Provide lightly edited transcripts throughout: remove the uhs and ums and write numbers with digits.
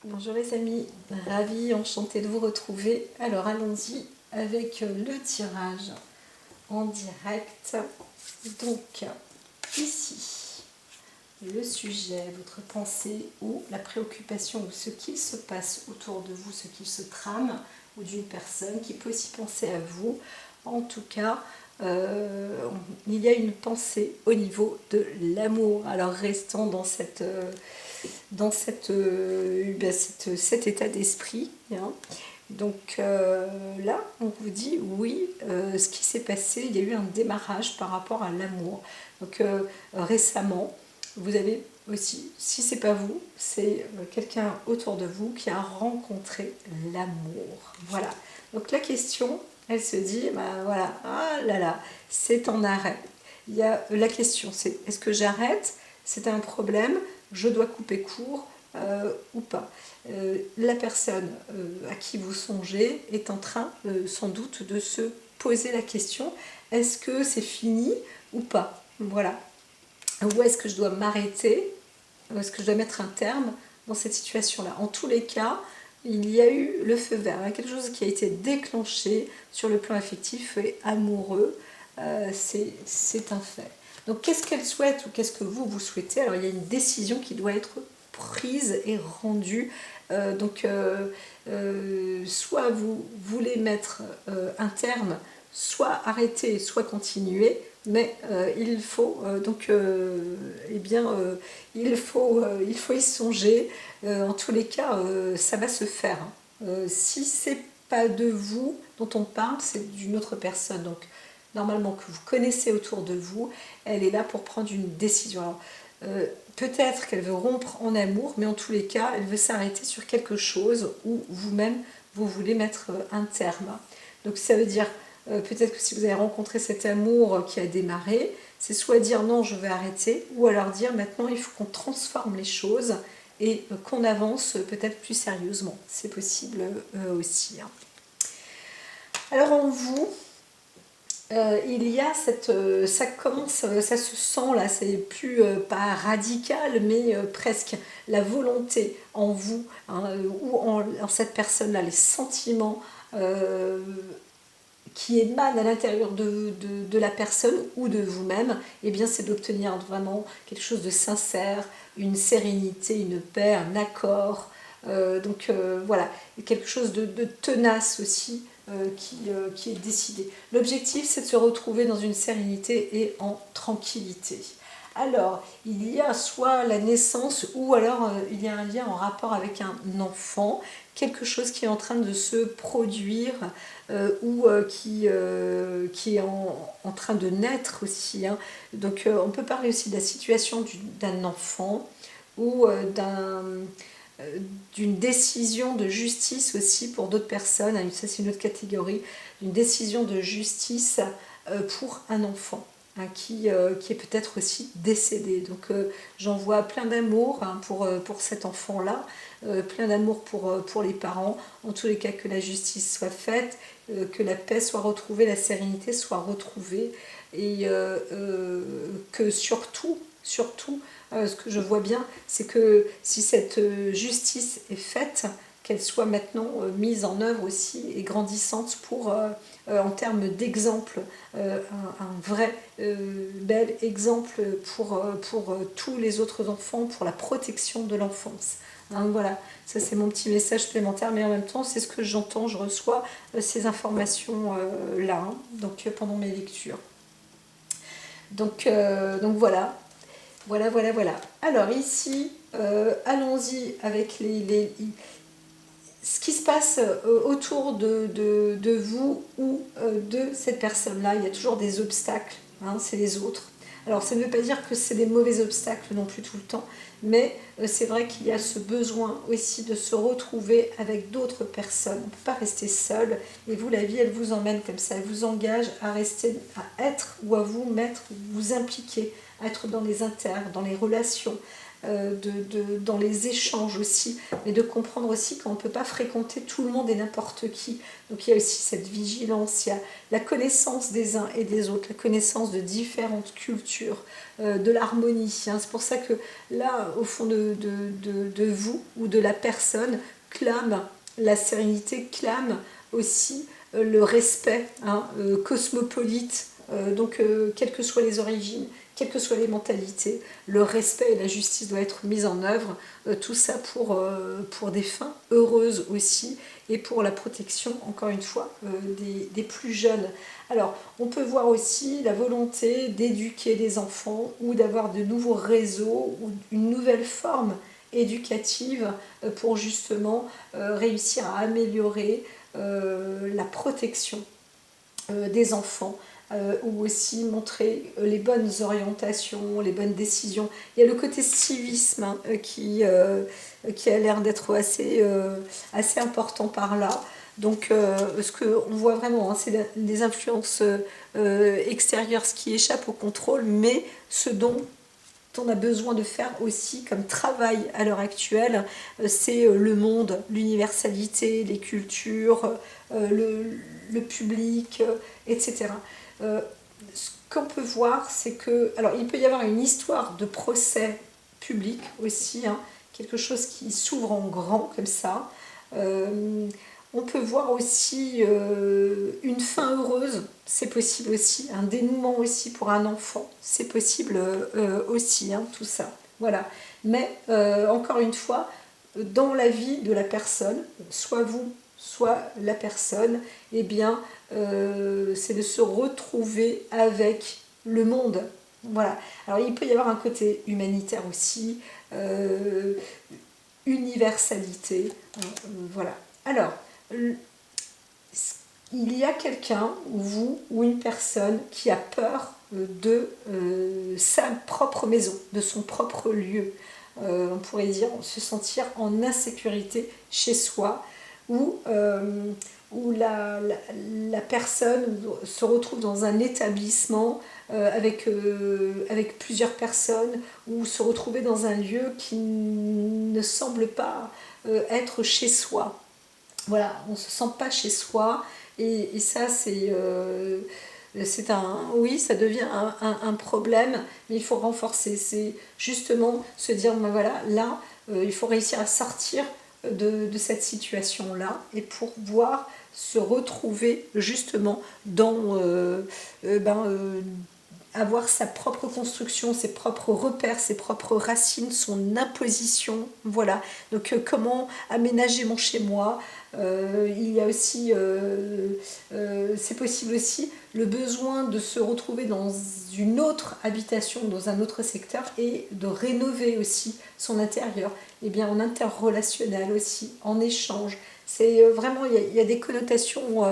Bonjour les amis, ravie, enchantée de vous retrouver. Alors allons-y avec le tirage en direct. Donc ici, le sujet, votre pensée ou la préoccupation ou ce qu'il se passe autour de vous, ce qu'il se trame ou d'une personne qui peut aussi penser à vous. En tout cas, il y a une pensée au niveau de l'amour. Alors restons dans cet état d'esprit, hein. Donc là, on vous dit oui, ce qui s'est passé, il y a eu un démarrage par rapport à l'amour. Donc récemment, vous avez aussi, si c'est pas vous, c'est quelqu'un autour de vous qui a rencontré l'amour. Voilà. Donc la question, elle se dit, bah voilà, ah là là, c'est en arrêt. Il y a la question, c'est est-ce que j'arrête? C'est un problème, je dois couper court ou pas. La personne à qui vous songez est en train sans doute de se poser la question, est-ce que c'est fini ou pas? Voilà. Ou est-ce que je dois m'arrêter? Ou est-ce que je dois mettre un terme dans cette situation-là? En tous les cas, il y a eu le feu vert, hein, quelque chose qui a été déclenché sur le plan affectif et amoureux, c'est un fait. Donc qu'est-ce qu'elle souhaite ou qu'est-ce que vous souhaitez? Alors il y a une décision qui doit être prise et rendue. Soit vous voulez mettre un terme, soit arrêter, soit continuer, mais il faut il faut y songer. En tous les cas, ça va se faire, hein. Si c'est pas de vous dont on parle, c'est d'une autre personne. Donc normalement que vous connaissez autour de vous, elle est là pour prendre une décision. Alors, peut-être qu'elle veut rompre en amour, mais en tous les cas, elle veut s'arrêter sur quelque chose où vous-même, vous voulez mettre un terme. Donc ça veut dire, peut-être que si vous avez rencontré cet amour qui a démarré, c'est soit dire non, je vais arrêter, ou alors dire maintenant, il faut qu'on transforme les choses et qu'on avance peut-être plus sérieusement. C'est possible aussi, hein. Alors en vous, il y a ça commence, ça se sent là, c'est plus pas radical, mais presque la volonté en vous, hein, ou en cette personne-là, les sentiments qui émanent à l'intérieur de la personne ou de vous-même, eh bien c'est d'obtenir vraiment quelque chose de sincère, une sérénité, une paix, un accord. Voilà, quelque chose de tenace aussi qui est décidé. L'objectif, c'est de se retrouver dans une sérénité et en tranquillité. Alors, il y a soit la naissance ou alors il y a un lien en rapport avec un enfant, quelque chose qui est en train de se produire qui est en train de naître aussi, hein. Donc on peut parler aussi de la situation d'un enfant ou d'une décision de justice aussi pour d'autres personnes, hein, ça c'est une autre catégorie, d'une décision de justice pour un enfant, hein, qui est peut-être aussi décédé. Donc j'en vois plein d'amour, hein, pour cet enfant-là, plein d'amour pour les parents, en tous les cas que la justice soit faite, que la paix soit retrouvée, la sérénité soit retrouvée, et que surtout, ce que je vois bien, c'est que si cette justice est faite, qu'elle soit maintenant mise en œuvre aussi et grandissante pour, en termes d'exemple, un vrai bel exemple pour tous les autres enfants, pour la protection de l'enfance. Hein, voilà, ça c'est mon petit message supplémentaire, mais en même temps c'est ce que j'entends, je reçois ces informations là, hein, donc pendant mes lectures. Donc voilà, voilà. Alors ici, allons-y avec ce qui se passe autour de vous ou de cette personne-là. Il y a toujours des obstacles, hein, c'est les autres. Alors ça ne veut pas dire que c'est des mauvais obstacles non plus tout le temps, mais c'est vrai qu'il y a ce besoin aussi de se retrouver avec d'autres personnes. On ne peut pas rester seul, et vous, la vie, elle vous emmène comme ça, elle vous engage à rester, à être ou à vous mettre, vous impliquer, à être dans les dans les relations, dans les échanges aussi, mais de comprendre aussi qu'on ne peut pas fréquenter tout le monde et n'importe qui. Donc il y a aussi cette vigilance, il y a la connaissance des uns et des autres, la connaissance de différentes cultures, de l'harmonie. Hein. C'est pour ça que là, au fond de vous ou de la personne, clame la sérénité, clame aussi le respect, hein, cosmopolite, quelles que soient les origines, quelles que soient les mentalités, le respect et la justice doivent être mis en œuvre, tout ça pour des fins heureuses aussi, et pour la protection, encore une fois, des plus jeunes. Alors, on peut voir aussi la volonté d'éduquer des enfants, ou d'avoir de nouveaux réseaux, ou une nouvelle forme éducative pour justement réussir à améliorer la protection des enfants, ou aussi montrer les bonnes orientations, les bonnes décisions. Il y a le côté civisme, hein, qui a l'air d'être assez important par là. Donc ce qu'on voit vraiment, hein, c'est les influences extérieures, ce qui échappe au contrôle, mais ce dont on a besoin de faire aussi comme travail à l'heure actuelle, c'est le monde, l'universalité, les cultures, le public, etc. Ce qu'on peut voir, c'est que, alors il peut y avoir une histoire de procès public aussi, hein, quelque chose qui s'ouvre en grand comme ça. On peut voir aussi une fin heureuse, c'est possible aussi, un dénouement aussi pour un enfant, c'est possible aussi, hein, tout ça. Voilà. Mais encore une fois, dans la vie de la personne, soit vous, soit la personne, eh bien, c'est de se retrouver avec le monde. Voilà. Alors il peut y avoir un côté humanitaire aussi, universalité, voilà. Alors, il y a quelqu'un, ou vous, ou une personne qui a peur de sa propre maison, de son propre lieu. On pourrait dire se sentir en insécurité chez soi, ou la personne se retrouve dans un établissement avec plusieurs personnes, ou se retrouver dans un lieu qui ne semble pas être chez soi. Voilà, on ne se sent pas chez soi, et ça c'est oui, ça devient un problème, mais il faut renforcer, c'est justement se dire, ben voilà, là, il faut réussir à sortir de cette situation-là, et pour pouvoir se retrouver justement dans avoir sa propre construction, ses propres repères, ses propres racines, son imposition, voilà. Donc comment aménager mon chez-moi, il y a aussi, c'est possible aussi, le besoin de se retrouver dans une autre habitation, dans un autre secteur, et de rénover aussi son intérieur, et bien en interrelationnel aussi, en échange. C'est vraiment, il y a des connotations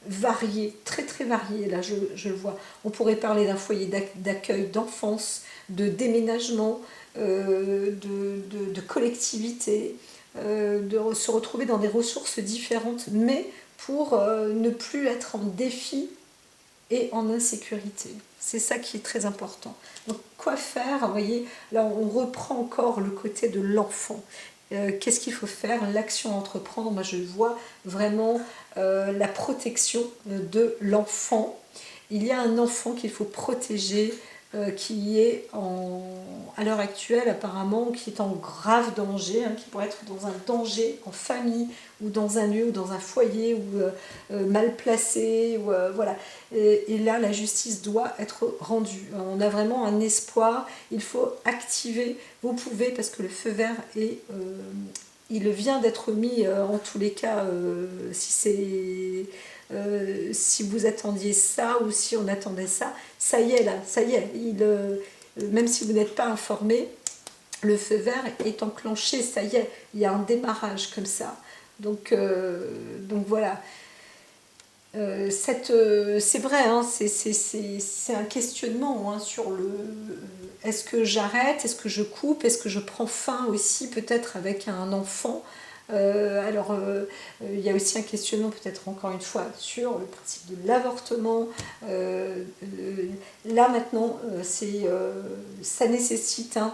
variées, très très variées, là je le vois. On pourrait parler d'un foyer d'accueil d'enfance, de déménagement, de collectivité, de se retrouver dans des ressources différentes, mais pour ne plus être en défi et en insécurité. C'est ça qui est très important. Donc quoi faire? Vous voyez, là on reprend encore le côté de l'enfant. Qu'est-ce qu'il faut faire? L'action à entreprendre, moi je vois vraiment la protection de l'enfant. Il y a un enfant qu'il faut protéger, qui est à l'heure actuelle apparemment, qui est en grave danger, hein, qui pourrait être dans un danger en famille, ou dans un lieu, ou dans un foyer, ou mal placé, ou, voilà. Et là, la justice doit être rendue. On a vraiment un espoir, il faut activer, vous pouvez, parce que le feu vert est... il vient d'être mis, en tous les cas, si vous attendiez ça, ou si on attendait ça, ça y est là, ça y est, même si vous n'êtes pas informé, le feu vert est enclenché, ça y est, il y a un démarrage comme ça. Donc voilà. C'est vrai, hein, c'est un questionnement, hein, sur est-ce que j'arrête, est-ce que je coupe, est-ce que je prends fin aussi peut-être avec un enfant, Il y a aussi un questionnement peut-être encore une fois sur le principe de l'avortement. Là maintenant, ça nécessite, hein,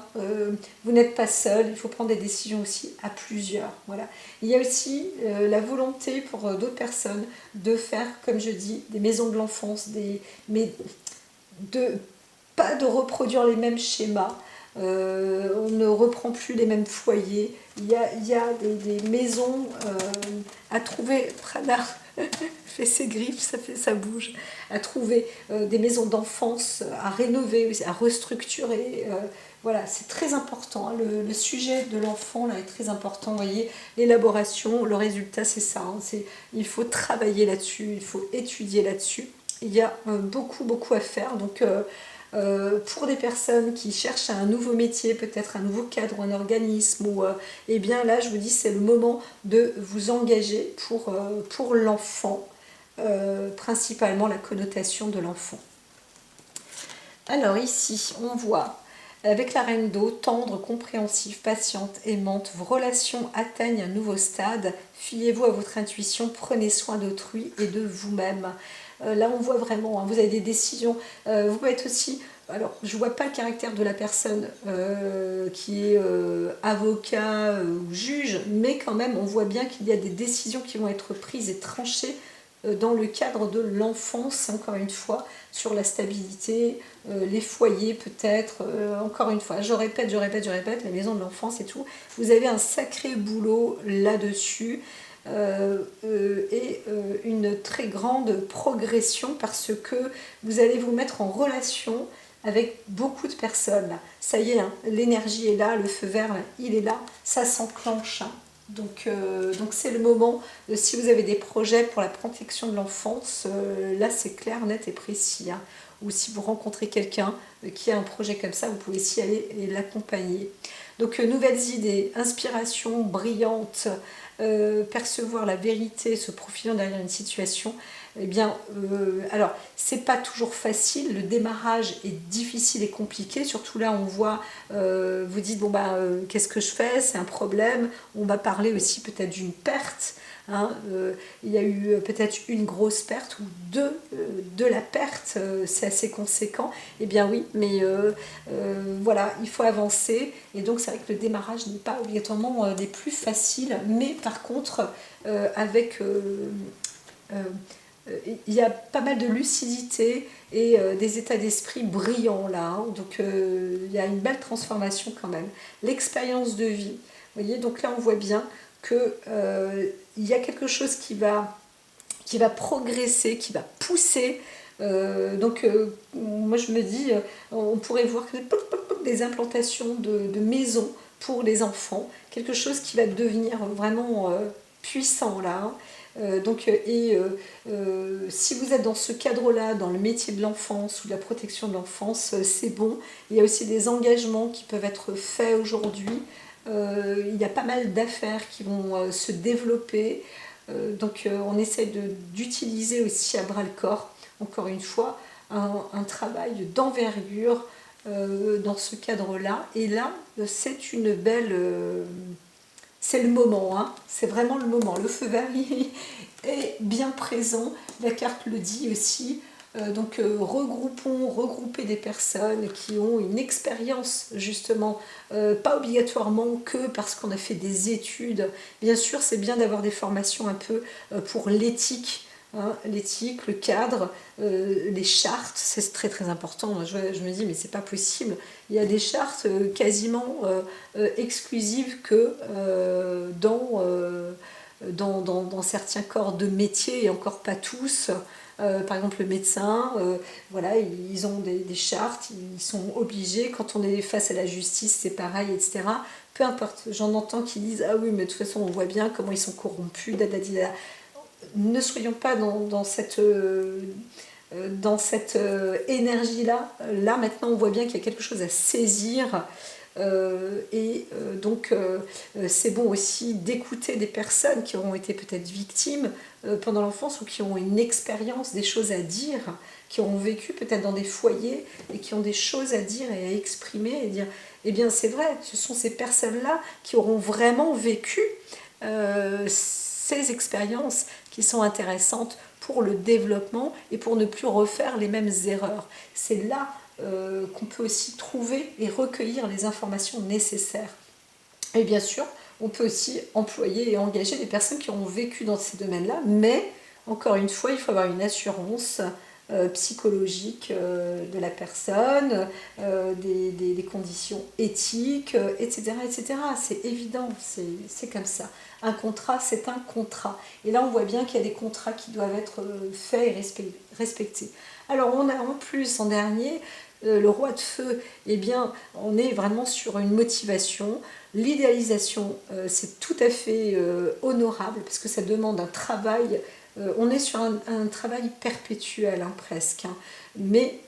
vous n'êtes pas seul, il faut prendre des décisions aussi à plusieurs. Voilà. Il y a aussi la volonté pour d'autres personnes de faire, comme je dis, des maisons de l'enfance, mais pas de reproduire les mêmes schémas. On ne reprend plus les mêmes foyers. Il y a des maisons à trouver. Prada fait ses griffes, ça bouge. À trouver des maisons d'enfance à rénover, à restructurer. Voilà, c'est très important. Hein. Le sujet de l'enfant là est très important. Vous voyez, l'élaboration, le résultat, c'est ça. Hein. Il faut travailler là-dessus, il faut étudier là-dessus. Il y a beaucoup à faire. Donc, pour des personnes qui cherchent un nouveau métier, peut-être un nouveau cadre, un organisme, eh bien là, je vous dis, c'est le moment de vous engager pour l'enfant, principalement la connotation de l'enfant. Alors ici, on voit avec la reine d'eau, tendre, compréhensive, patiente, aimante, vos relations atteignent un nouveau stade. Fiez-vous à votre intuition, prenez soin d'autrui et de vous-même. Là, on voit vraiment, hein, vous avez des décisions. Vous pouvez être aussi... Alors, je ne vois pas le caractère de la personne qui est avocat ou juge, mais quand même, on voit bien qu'il y a des décisions qui vont être prises et tranchées dans le cadre de l'enfance, encore une fois, sur la stabilité, les foyers peut-être, encore une fois, je répète, la maison de l'enfance et tout, vous avez un sacré boulot là-dessus, et une très grande progression parce que vous allez vous mettre en relation avec beaucoup de personnes. Là. Ça y est, hein, l'énergie est là, le feu vert, là, il est là, ça s'enclenche. Hein. Donc c'est le moment, si vous avez des projets pour la protection de l'enfance, là c'est clair, net et précis. Hein. Ou si vous rencontrez quelqu'un qui a un projet comme ça, vous pouvez s'y aller et l'accompagner. Donc nouvelles idées, inspiration brillante, percevoir la vérité, se profilant derrière une situation. Eh bien, alors, c'est pas toujours facile, le démarrage est difficile et compliqué, surtout là on voit, vous dites, bon bah, qu'est-ce que je fais, c'est un problème, on va parler aussi peut-être d'une perte, hein, il y a eu peut-être une grosse perte ou deux de la perte, c'est assez conséquent, eh bien oui, mais voilà, il faut avancer, et donc c'est vrai que le démarrage n'est pas obligatoirement des plus faciles, mais par contre, avec... il y a pas mal de lucidité et des états d'esprit brillants là, hein. Donc il y a une belle transformation quand même. L'expérience de vie, vous voyez, donc là on voit bien que il y a quelque chose qui va progresser, qui va pousser. Moi je me dis, on pourrait voir des implantations de maisons pour les enfants, quelque chose qui va devenir vraiment puissant là. Hein. Si vous êtes dans ce cadre-là, dans le métier de l'enfance ou de la protection de l'enfance, c'est bon. Il y a aussi des engagements qui peuvent être faits aujourd'hui. Il y a pas mal d'affaires qui vont se développer. On essaie d'utiliser aussi à bras le corps, encore une fois, un travail d'envergure dans ce cadre-là. Et là, c'est une belle... c'est le moment, hein. C'est vraiment le moment. Le feu vert est bien présent. La carte le dit aussi. Regrouper des personnes qui ont une expérience, justement, pas obligatoirement que parce qu'on a fait des études. Bien sûr, c'est bien d'avoir des formations un peu pour l'éthique. Hein, l'éthique, le cadre, les chartes, c'est très très important. Je me dis, mais c'est pas possible. Il y a des chartes quasiment exclusives que dans certains corps de métier, et encore pas tous. Par exemple, le médecin, voilà, ils ont des chartes, ils sont obligés. Quand on est face à la justice, c'est pareil, etc. Peu importe, j'en entends qui disent, ah oui, mais de toute façon, on voit bien comment ils sont corrompus, dadadida. Ne soyons pas dans cette énergie-là. Là, maintenant, on voit bien qu'il y a quelque chose à saisir. C'est bon aussi d'écouter des personnes qui auront été peut-être victimes pendant l'enfance ou qui ont une expérience, des choses à dire, qui ont vécu peut-être dans des foyers et qui ont des choses à dire et à exprimer et dire, eh bien c'est vrai, ce sont ces personnes-là qui auront vraiment vécu ces expériences qui sont intéressantes pour le développement et pour ne plus refaire les mêmes erreurs. C'est là qu'on peut aussi trouver et recueillir les informations nécessaires. Et bien sûr, on peut aussi employer et engager des personnes qui ont vécu dans ces domaines-là, mais encore une fois, il faut avoir une assurance psychologique de la personne, des conditions éthiques, etc., etc. C'est évident, c'est comme ça. Un contrat, c'est un contrat. Et là, on voit bien qu'il y a des contrats qui doivent être faits et respectés. Alors, on a en plus, en dernier, le roi de feu, eh bien, on est vraiment sur une motivation. L'idéalisation, c'est tout à fait honorable parce que ça demande un travail. On est sur un travail perpétuel, hein, presque, hein, mais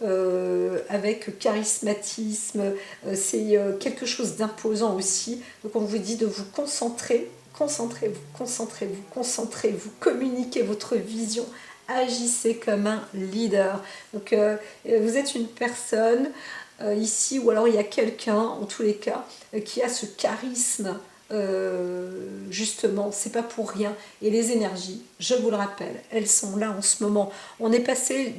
avec charismatisme. C'est quelque chose d'imposant aussi. Donc, on vous dit de vous concentrer, concentrez-vous, communiquez votre vision. Agissez comme un leader. Donc, vous êtes une personne ici, ou alors il y a quelqu'un, en tous les cas, qui a ce charisme. Justement, c'est pas pour rien. Et les énergies, je vous le rappelle, elles sont là en ce moment. On est passé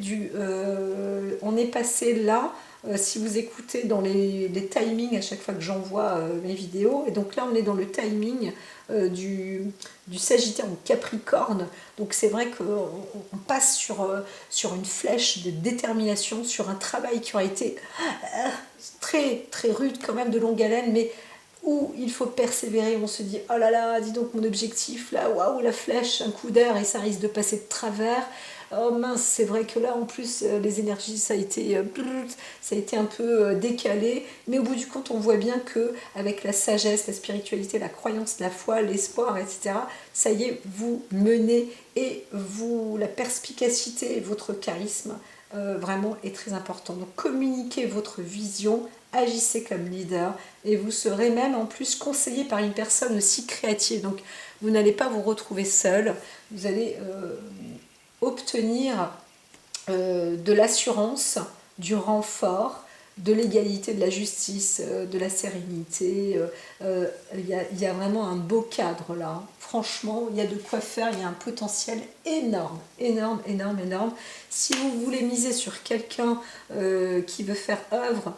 là. Si vous écoutez dans les timings à chaque fois que j'envoie mes vidéos, et donc là on est dans le timing du Sagittaire ou Capricorne, donc c'est vrai qu'on passe sur une flèche de détermination, sur un travail qui aura été très très rude quand même, de longue haleine, mais où il faut persévérer. On se dit oh là là, dis donc mon objectif là, waouh, la flèche, un coup d'air et ça risque de passer de travers. Oh mince, c'est vrai que là en plus les énergies ça a été un peu décalé, mais au bout du compte on voit bien que avec la sagesse, la spiritualité, la croyance, la foi, l'espoir, etc., ça y est, vous menez, et la perspicacité et votre charisme vraiment est très important. Donc communiquez votre vision, agissez comme leader, et vous serez même en plus conseillé par une personne aussi créative. Donc vous n'allez pas vous retrouver seul, vous allez obtenir de l'assurance, du renfort, de l'égalité, de la justice, de la sérénité. Il y a vraiment un beau cadre là. Franchement, il y a de quoi faire, il y a un potentiel énorme, énorme, énorme, énorme. Si vous voulez miser sur quelqu'un qui veut faire œuvre,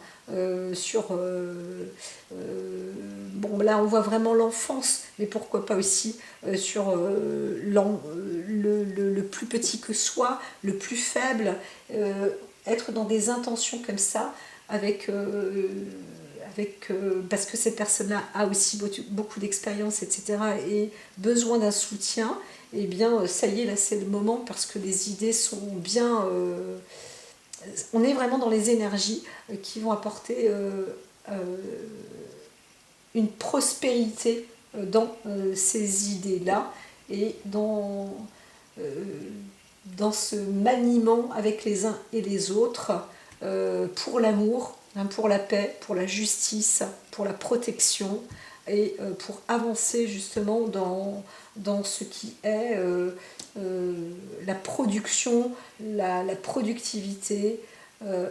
bon là on voit vraiment l'enfance, mais pourquoi pas aussi sur le plus petit que soi, le plus faible, être dans des intentions comme ça, parce que cette personne-là a aussi beaucoup d'expérience, etc., et besoin d'un soutien, et bien ça y est, là c'est le moment, parce que les idées sont bien... on est vraiment dans les énergies qui vont apporter une prospérité dans ces idées-là, et dans ce maniement avec les uns et les autres, pour l'amour, hein, pour la paix, pour la justice, pour la protection, et pour avancer justement dans ce qui est la production, la productivité,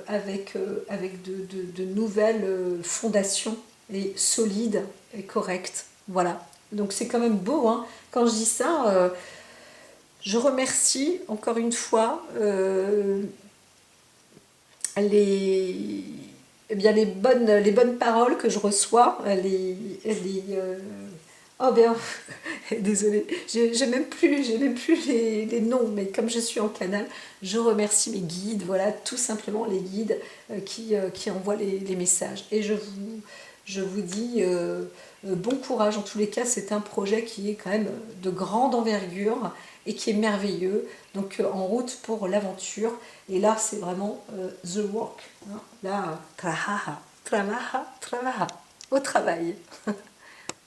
avec de nouvelles fondations, et solides et correctes. Voilà. Donc c'est quand même beau, hein. Quand je dis ça, je remercie encore une fois les bonnes paroles que je reçois, oh bien, désolée, j'ai même plus les noms, mais comme je suis en canal, je remercie mes guides, voilà, tout simplement les guides qui envoient les messages. Et je vous dis bon courage. En tous les cas, c'est un projet qui est quand même de grande envergure et qui est merveilleux. Donc en route pour l'aventure. Et là, c'est vraiment the work, hein. Là, trabaja, au travail.